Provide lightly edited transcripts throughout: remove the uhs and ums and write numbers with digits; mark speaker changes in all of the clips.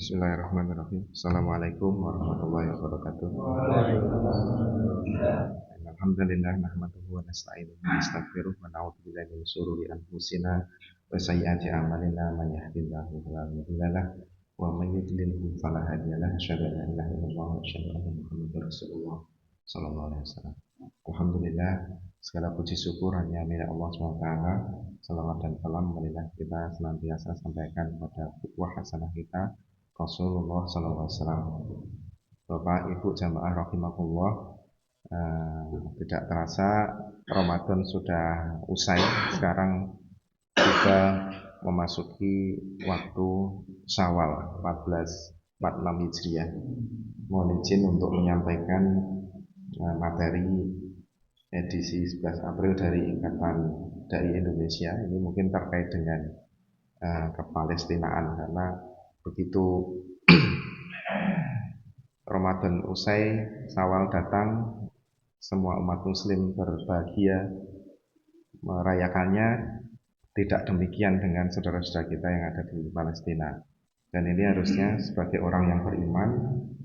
Speaker 1: Bismillahirrahmanirrahim. Assalamualaikum warahmatullahi wabarakatuh. Alhamdulillah nahmaduhu wa nasta'inuhu wa nastaghfiruh wa na'udzu billahi min shururi anfusina wa sayyiati a'malina man yahdihillahu fala mudilla lahu wa man yudlilhu fala hadiya lahu. Asyhadu an la ilaha illallah wa asyhadu anna Muhammadar Rasulullah sallallahu alaihi wasallam. Alhamdulillah, segala puji syukur hanya milik Allah SWT. Salawat dan salam marilah kita senantiasa sampaikan kepada uswah hasanah kita Rasulullah SAW. Bapak Ibu jamaah rahimakumullah, tidak terasa Ramadan sudah usai. Sekarang kita memasuki waktu Syawal 1446 Hijriah. Mohon izin untuk menyampaikan materi edisi 11 April dari Ikatan Dai Indonesia. Ini mungkin terkait dengan kepalestinaan, karena begitu Ramadan usai, Syawal datang, semua umat muslim berbahagia merayakannya. Tidak demikian dengan saudara-saudara kita yang ada di Palestina. Dan ini harusnya sebagai orang yang beriman,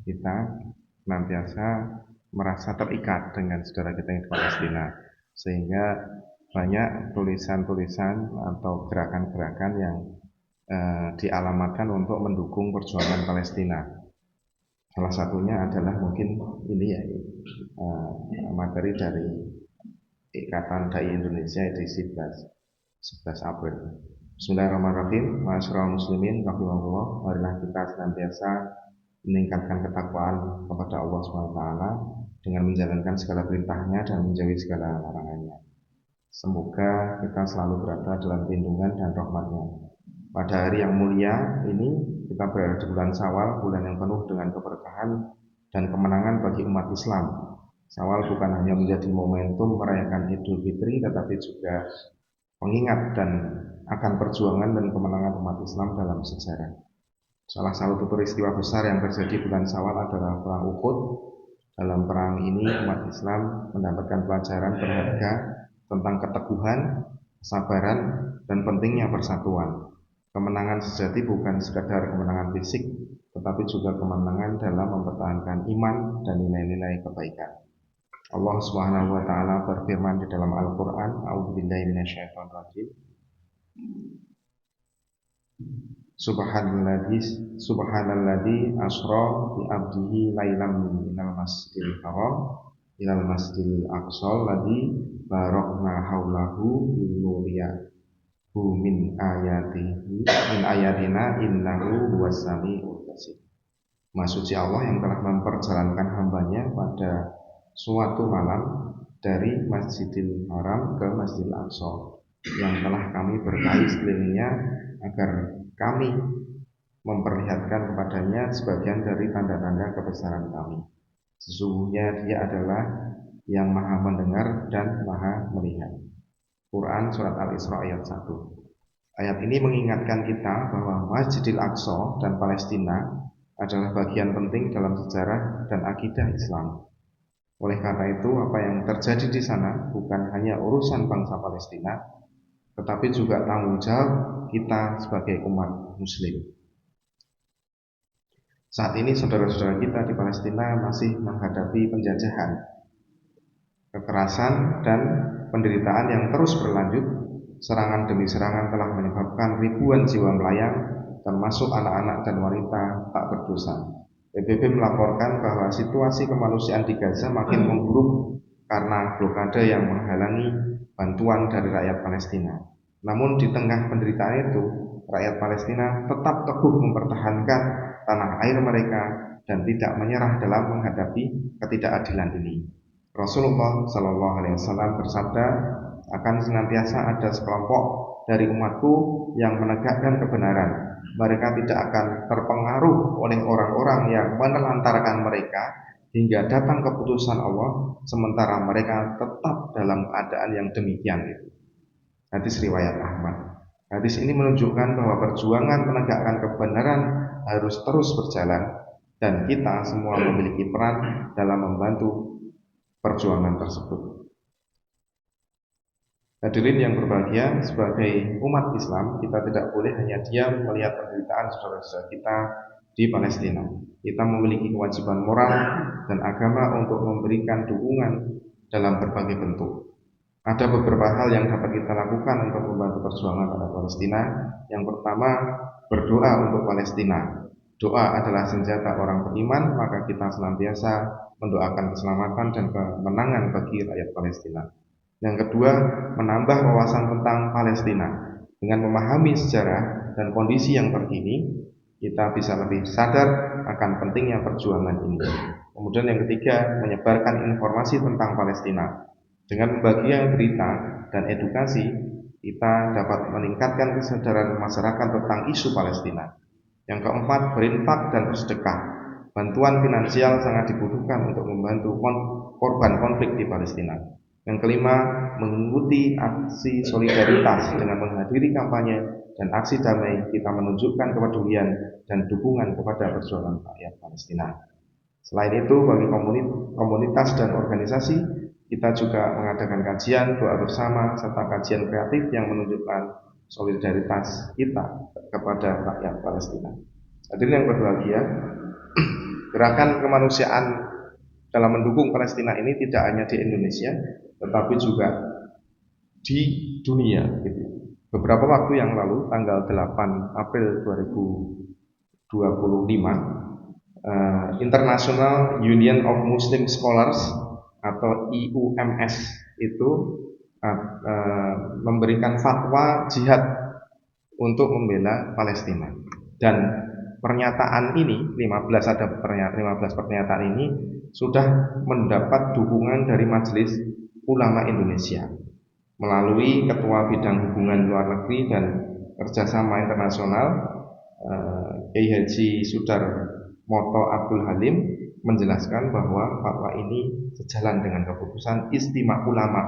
Speaker 1: kita senantiasa merasa terikat dengan saudara kita yang di Palestina, sehingga banyak tulisan-tulisan atau gerakan-gerakan yang dialamatkan untuk mendukung perjuangan Palestina. Salah satunya adalah mungkin ini ya, materi dari Ikatan Dai Indonesia edisi 11 April. Bismillahirrahmanirrahim. Ma'asyiral muslimin rahimakumullah, marilah kita senantiasa meningkatkan ketakwaan kepada Allah SWT dengan menjalankan segala perintahnya dan menjauhi segala larangannya. Semoga kita selalu berada dalam lindungan dan rahmatnya. Pada hari yang mulia ini, kita berada di bulan Syawal, bulan yang penuh dengan keberkahan dan kemenangan bagi umat Islam. Syawal bukan hanya menjadi momentum merayakan Idul Fitri, tetapi juga pengingat dan akan perjuangan dan kemenangan umat Islam dalam sejarah. Salah satu peristiwa besar yang terjadi bulan Syawal adalah perang Uhud. Dalam perang ini umat Islam mendapatkan pelajaran berharga tentang keteguhan, kesabaran, dan pentingnya persatuan. Kemenangan sejati bukan sekadar kemenangan fisik, tetapi juga kemenangan dalam mempertahankan iman dan nilai-nilai kebaikan. Allah Subhanahu wa taala berfirman di dalam Al-Qur'an, A'udzubillahi minasyaitonirrajim. Subhanalladzi asra bi 'abdihi lailan minal masjidil haram ilal masjidil aqsa alladzi barakna haulahu linuriyahu min ayatina innahu huwas samiul basir. Maha suci Allah yang telah memperjalankan hambanya pada suatu malam dari Masjidil Haram ke Masjidil Aqsa, yang telah kami berkahi sekelilingnya agar kami memperlihatkan kepadanya sebagian dari tanda-tanda kebesaran kami. Sesungguhnya Dia adalah yang Maha mendengar dan Maha melihat. Quran Surat Al-Isra ayat 1. Ayat ini mengingatkan kita bahwa Masjidil Aqsa dan Palestina adalah bagian penting dalam sejarah dan akidah Islam. Oleh karena itu, apa yang terjadi di sana bukan hanya urusan bangsa Palestina, tetapi juga tanggung jawab kita sebagai umat muslim. Saat ini saudara-saudara kita di Palestina masih menghadapi penjajahan, kekerasan, dan penderitaan yang terus berlanjut. Serangan demi serangan telah menyebabkan ribuan jiwa melayang, termasuk anak-anak dan wanita tak berdosa. PBB melaporkan bahwa situasi kemanusiaan di Gaza makin memburuk karena blokade yang menghalangi bantuan dari rakyat Palestina. Namun di tengah penderitaan itu, rakyat Palestina tetap teguh mempertahankan tanah air mereka dan tidak menyerah dalam menghadapi ketidakadilan ini. Rasulullah SAW bersabda, akan senantiasa ada sekelompok dari umatku yang menegakkan kebenaran. Mereka tidak akan terpengaruh oleh orang-orang yang menelantarkan mereka hingga datang keputusan Allah, sementara mereka tetap dalam keadaan yang demikian itu. Hadis riwayat Ahmad. Hadis ini menunjukkan bahwa perjuangan menegakkan kebenaran harus terus berjalan, dan kita semua memiliki peran dalam membantu perjuangan tersebut. Hadirin yang berbahagia, sebagai umat Islam, kita tidak boleh hanya diam melihat penderitaan saudara-saudara kita di Palestina. Kita memiliki kewajiban moral dan agama untuk memberikan dukungan dalam berbagai bentuk. Ada beberapa hal yang dapat kita lakukan untuk membantu perjuangan pada Palestina. Yang pertama, berdoa untuk Palestina. Doa adalah senjata orang beriman, maka kita senantiasa mendoakan keselamatan dan kemenangan bagi rakyat Palestina. Yang kedua, menambah wawasan tentang Palestina. Dengan memahami sejarah dan kondisi yang terkini, kita bisa lebih sadar akan pentingnya perjuangan ini. Kemudian yang ketiga, menyebarkan informasi tentang Palestina. Dengan membagikan berita dan edukasi, kita dapat meningkatkan kesadaran masyarakat tentang isu Palestina. Yang keempat, berinfak dan bersedekah. Bantuan finansial sangat dibutuhkan untuk membantu korban konflik di Palestina. Yang kelima, mengikuti aksi solidaritas dengan menghadiri kampanye dan aksi damai. Kita menunjukkan kepedulian dan dukungan kepada perjuangan rakyat Palestina. Selain itu, bagi komunitas dan organisasi, kita juga mengadakan kajian, doa bersama, serta kajian kreatif yang menunjukkan solidaritas kita kepada rakyat Palestina. Hadirin yang berbahagia, gerakan kemanusiaan dalam mendukung Palestina ini tidak hanya di Indonesia, tetapi juga di dunia. Beberapa waktu yang lalu, tanggal 8 April 2025, International Union of Muslim Scholars atau IUMS itu memberikan fatwa jihad untuk membela Palestina. Dan pernyataan ini, 15 pernyataan ini sudah mendapat dukungan dari Majelis Ulama Indonesia melalui Ketua Bidang Hubungan Luar Negeri dan Kerjasama Internasional Kiai Haji Sudarmoto Abdul Halim menjelaskan bahwa fatwa ini sejalan dengan keputusan Istimewa Ulama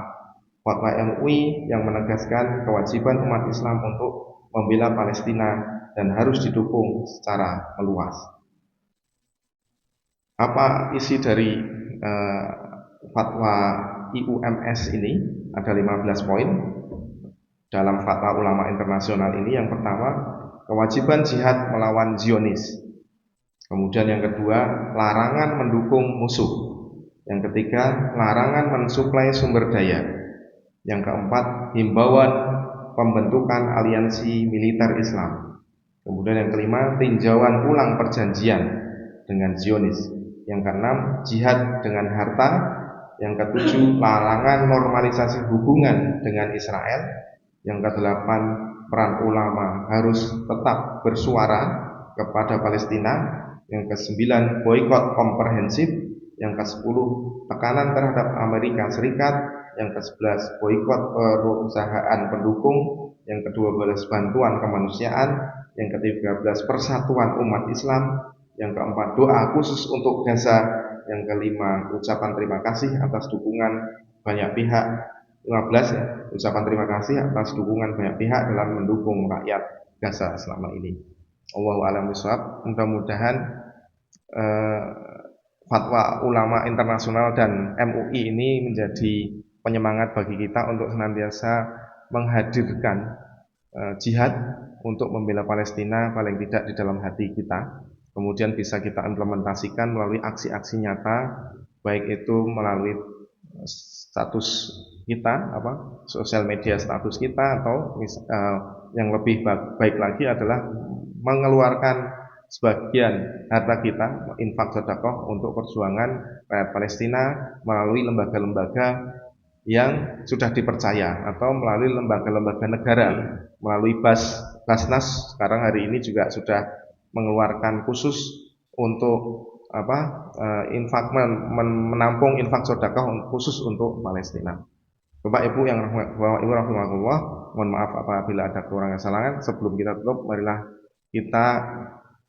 Speaker 1: fatwa MUI yang menegaskan kewajiban umat Islam untuk membela Palestina dan harus didukung secara meluas. Apa isi dari fatwa IUMS ini? Ada 15 poin dalam fatwa ulama internasional ini. Yang pertama, kewajiban jihad melawan Zionis. Kemudian yang kedua, larangan mendukung musuh. Yang ketiga, larangan mensuplai sumber daya. Yang keempat, himbauan pembentukan aliansi militer Islam. Kemudian yang kelima, tinjauan ulang perjanjian dengan Zionis. Yang keenam, jihad dengan harta. Yang ketujuh, larangan normalisasi hubungan dengan Israel. Yang kedelapan, peran ulama harus tetap bersuara kepada Palestina. Yang ke-9, boikot komprehensif. Yang ke-10, tekanan terhadap Amerika Serikat. Yang ke-11, boikot perusahaan pendukung. Yang ke-12, bantuan kemanusiaan. Yang ke-13, persatuan umat Islam. Yang ke-4, doa khusus untuk Gaza. Yang ke-5, ucapan terima kasih atas dukungan banyak pihak. 15, ucapan terima kasih atas dukungan banyak pihak dalam mendukung rakyat Gaza selama ini. Allahu a'lam bishawab. Mudah-mudahan fatwa ulama internasional dan MUI ini menjadi penyemangat bagi kita untuk senantiasa menghadirkan jihad untuk membela Palestina paling tidak di dalam hati kita. Kemudian bisa kita implementasikan melalui aksi-aksi nyata, baik itu melalui status kita, sosial media status kita, atau yang lebih baik lagi adalah mengeluarkan sebagian harta kita, infak sedekah untuk perjuangan rakyat Palestina melalui lembaga-lembaga yang sudah dipercaya atau melalui lembaga-lembaga negara, melalui Basnas sekarang hari ini juga sudah mengeluarkan khusus untuk infak, menampung infak sedekah khusus untuk Palestina. Bapak Ibu yang rahimahullah, mohon maaf apabila ada kekurangan kesalahan. Sebelum kita tutup, marilah kita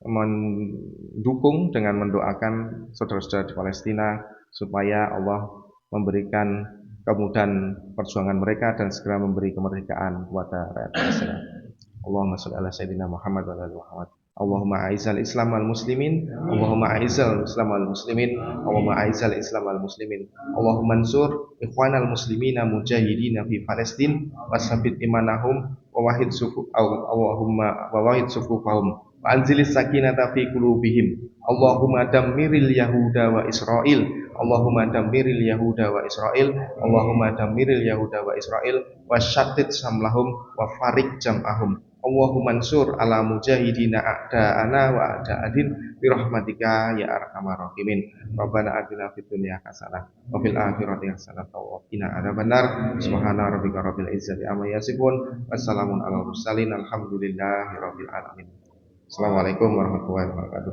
Speaker 1: mendukung dengan mendoakan saudara-saudara di Palestina supaya Allah memberikan kemudahan perjuangan mereka dan segera memberi kemerdekaan kepada rakyat Palestina. Allahumma sholli ala sayyidina Muhammad wa ala ali Muhammad. Allahumma a'izzal Islam wal muslimin, Allahumma a'izzal Islam wal muslimin, Allahumma a'izzal Islam wal muslimin, Allahumma ansur ikhwanal muslimina mujahidina fi Palestin wasabbit imanahum wa wahid sufufahum wa anzilis sakinata fi qulubihim. Allahumma dammiril yahuda wa Israil. Allahumma dammiril yahuda wa Israil. Allahumma dammiril yahuda wa Israil wa syattid samlahum wa farik jam'ahum. Allahumma ansur ala mujahidina a'da'ana wa a'da'adin birahmatika ya arhamar rahimin. Rabbana atina fid dunya hasanah wa fil akhirati hasanah wa qina adzabannar. Subhana rabbika rabbil izzati amma yasifun. Wassalamun ala mursalin. Alhamdulillahi rabbil alamin. Assalamualaikum warahmatullahi wabarakatuh.